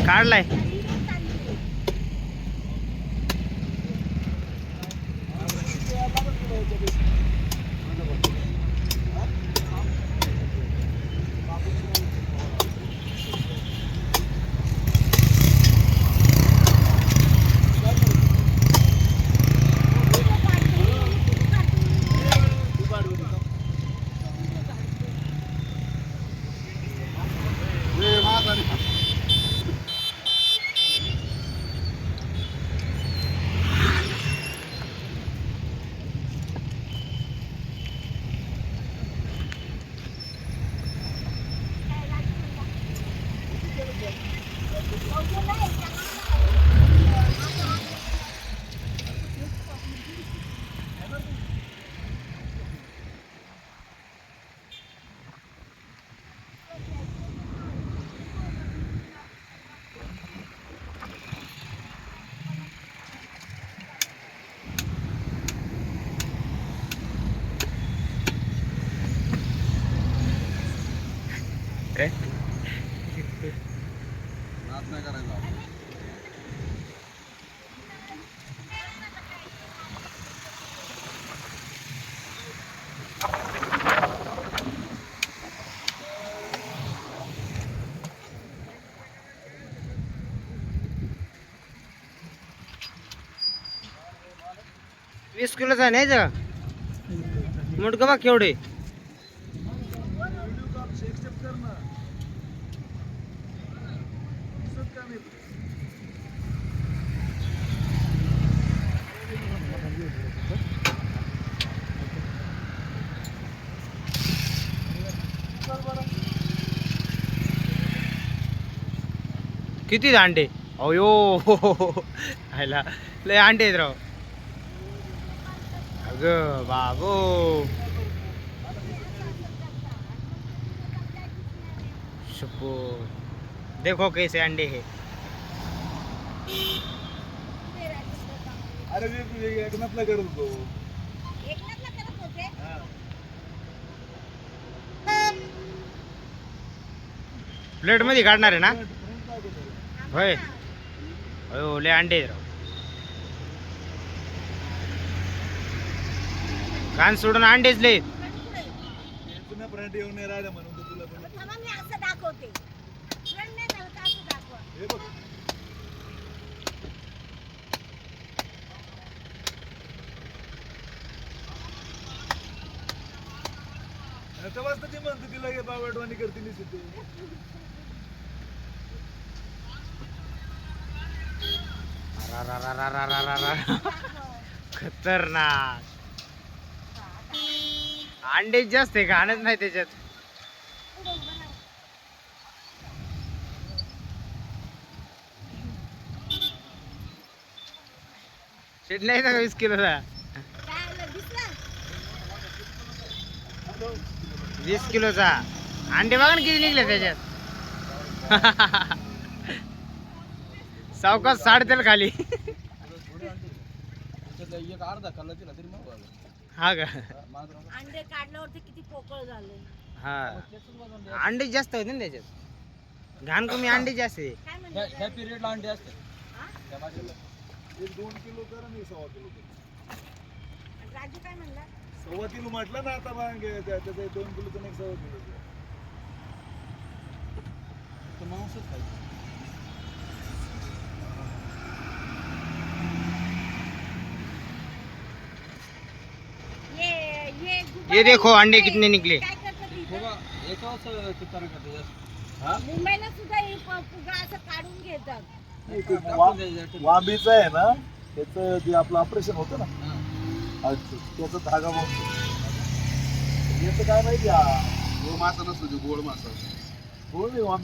काढलाय. नाच नाही करायचा. 20 किलोचा नाही का मुंडकं बघ केवढे. किती अंडे अयो खायला लय अंडे आहेत राव. अगं बाबू शपो देखो कैसे अंडे है. अरे एकनाथला करत होतो. प्लेट मध्ये काढणार आहे ना होय. अयो लय अंडे आहेत राव. कान सोडून अंडेच लय. फ्रेंड येऊन नाही राहिला म्हणून तुला पण मी असं दाखवते. फ्रेंड नाही झालं तर असं दाखवा. हे बघ तेव्हाच तर ती म्हणते तिला हे बावटवाणी करते निसते. खतरनाक अंडे जास्त आहे घाणच नाही त्याच्यात. शेट नाही का 20 किलोचा. 20 किलोचा अंडे बघा ना किती निघले त्याच्यात. सावकाश साड तेल खाली. एक अर्धा खाल्ला तिला तरी मग हा का अंडे काढल्यावरती किती पोकळ झाले. हा अंडे जास्त होते ना त्याच्यात. घाण कमी अंडे जास्त आहे. काय म्हणले ह्या पिरियडला अंडे असते. हा? त्या माझ्याला 1-2 किलो कर आणि 1.25 किलो कर. राजू काय म्हणला. 1.25 किलो म्हटलं ना आता मग त्याचं 2 किलोचं नाही 1.25 किलो. तर मांसच खायचं. ये देखो अंडे कितने निकले. काय करतात इथं? बघा एकाच चिकन करते. मुंबईला सुद्धा हे फुगा असं काढून घेतात. वांबीचं आहे ना त्याचं जे आपलं ऑपरेशन होतं ना त्याचा धागा बघतो. याचं काय माहिती हा मासा नसतो गोड मासा. गोड नाही वांबी.